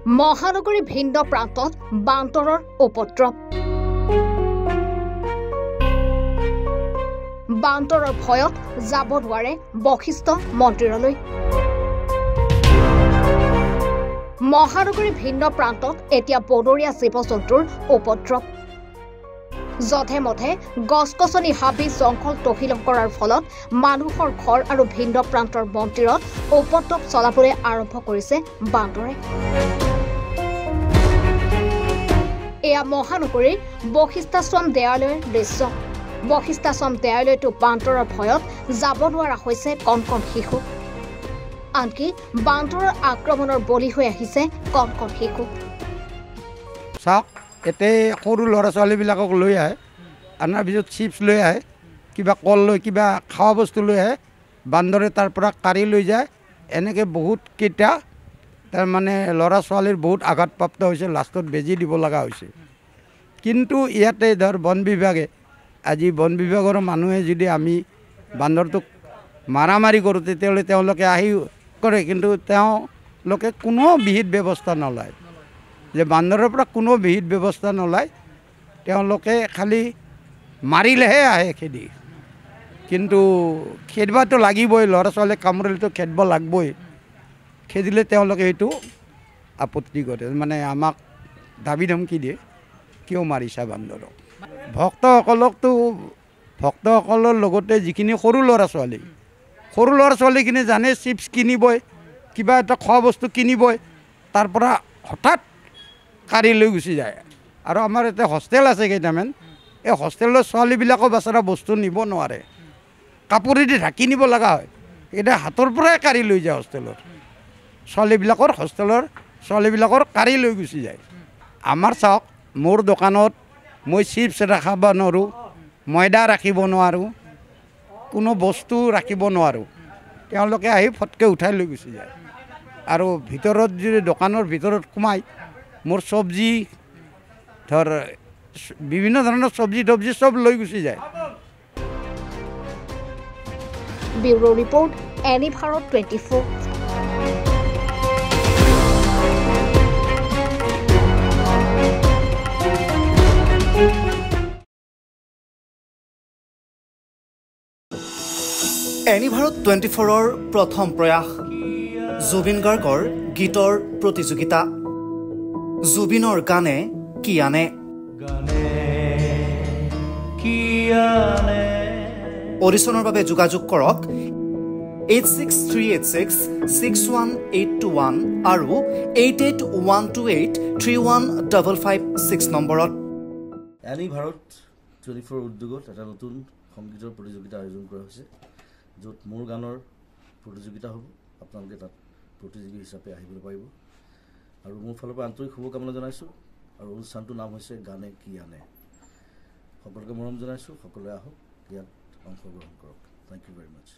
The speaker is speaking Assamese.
মহানগৰীৰ ভিন্ন প্ৰান্তত বান্দৰৰ উপদ্ৰৱ। বান্দৰৰ ভয়ত যাব নোৱাৰে বশিষ্ঠ মন্দিৰলৈ। মহানগৰীৰ ভিন্ন প্ৰান্তত এতিয়া বনৰীয়া জীৱ-জন্তুৰ উপদ্ৰৱ। যধে মধে গছ-গছনি হাবি জংঘল তহিলং কৰাৰ ফলত মানুহৰ ঘৰ আৰু ভিন্ন প্ৰান্তৰ মন্দিৰত উপদ্ৰৱ চলাবলৈ আৰম্ভ কৰিছে বান্দৰে। এয়া মহানগৰীৰ বশিষ্ঠাশ্ৰম দেৱালয়ৰ দৃশ্য। বশিষ্ঠাশ্ৰম দেৱালয়টো বান্দৰৰ ভয়ত যাব নোৱাৰা হৈছে কণ কণ শিশু। আনকি বান্দৰৰ আক্ৰমণৰ বলি হৈ আহিছে কণ কণ শিশু। চাওক, এতে সৰু ল'ৰা ছোৱালীবিলাকক লৈ আহে, আনাৰ পিছত চিপছ লৈ আহে, কিবা কল লৈ কিবা খোৱা বস্তু লৈ আহে, বান্দৰে তাৰ পৰা কাঢ়ি লৈ যায়। এনেকৈ বহুত কেইটা তাৰমানে ল'ৰা ছোৱালীৰ বহুত আঘাতপ্ৰাপ্ত হৈছে, লাষ্টত বেজী দিব লগা হৈছে। কিন্তু ইয়াতে ধৰ বন বিভাগে, আজি বন বিভাগৰ মানুহে যদি আমি বান্দৰটোক মাৰামাৰি কৰোঁ তেতিয়াহ'লে তেওঁলোকে আহি কৰে, কিন্তু তেওঁলোকে কোনো বিহিত ব্যৱস্থা নলয়। যে বান্দৰৰ পৰা কোনো বিহিত ব্যৱস্থা নলয়, তেওঁলোকে খালি মাৰিলেহে আহে খেদি। কিন্তু খেদিবতো লাগিবই, ল'ৰা ছোৱালীক কামুৰিলেতো খেদিব লাগিবই। খেদিলে তেওঁলোকে সেইটো আপত্তি কৰে, মানে আমাক দাবী ধমকি দিয়ে, কিয় মাৰিছা বান্দৰক। ভক্তসকলৰ লগতে যিখিনি সৰু ল'ৰা ছোৱালীখিনি জানে চিপছ কিনিবই, কিবা এটা খোৱা বস্তু কিনিবই, তাৰ পৰা হঠাৎ কাঢ়ি লৈ গুচি যায়। আৰু আমাৰ ইয়াতে হোষ্টেল আছে কেইটামান, এই হোষ্টেলৰ ছোৱালীবিলাকো বেচেৰা বস্তু নিব নোৱাৰে, কাপোৰেদি ঢাকি নিব লগা হয়। এতিয়া হাতৰ পৰাই কাঢ়ি লৈ যায় হোষ্টেলৰ ছোৱালীবিলাকৰ কাঢ়ি লৈ গুচি যায়। আমাৰ চাওক, মোৰ দোকানত মই চিপছ ৰাখিব নোৱাৰোঁ, ময়দা ৰাখিব নোৱাৰোঁ, কোনো বস্তু ৰাখিব নোৱাৰোঁ। তেওঁলোকে আহি ফটকৈ উঠাই লৈ গুচি যায়। আৰু ভিতৰত যদি দোকানৰ ভিতৰত সোমাই মোৰ চব্জি ধৰ বিভিন্ন ধৰণৰ চব্জি চব লৈ গুচি যায়। Bureau report, ANI Bharat 24। ANI Bharat 24ৰ প্ৰথম প্ৰয়াস জুবিন গাৰ্গৰ গীতৰ প্ৰতিযোগিতা। জুবিনৰ গানে কি আনে। অডিশ্যনৰ বাবে যোগাযোগ কৰক 8638661821 আৰু 8812831556 নম্বৰত। এনি ভাৰত 24 উদ্যোগত এটা নতুন সংগীতৰ প্ৰতিযোগিতা আয়োজন কৰা হৈছে, য'ত মোৰ গানৰ প্ৰতিযোগিতা হ'ব। আপোনালোকে তাত প্ৰতিযোগী হিচাপে আহিবলৈ পাৰিব। আৰু মোৰ ফালৰ পৰা আন্তৰিক শুভকামনা জনাইছোঁ। আৰু অনুষ্ঠানটোৰ নাম হৈছে গানে কি আনে। সকলোকে মৰম জনাইছোঁ, সকলোৱে আহক, ইয়াত অংশগ্ৰহণ কৰক। Thank you very much.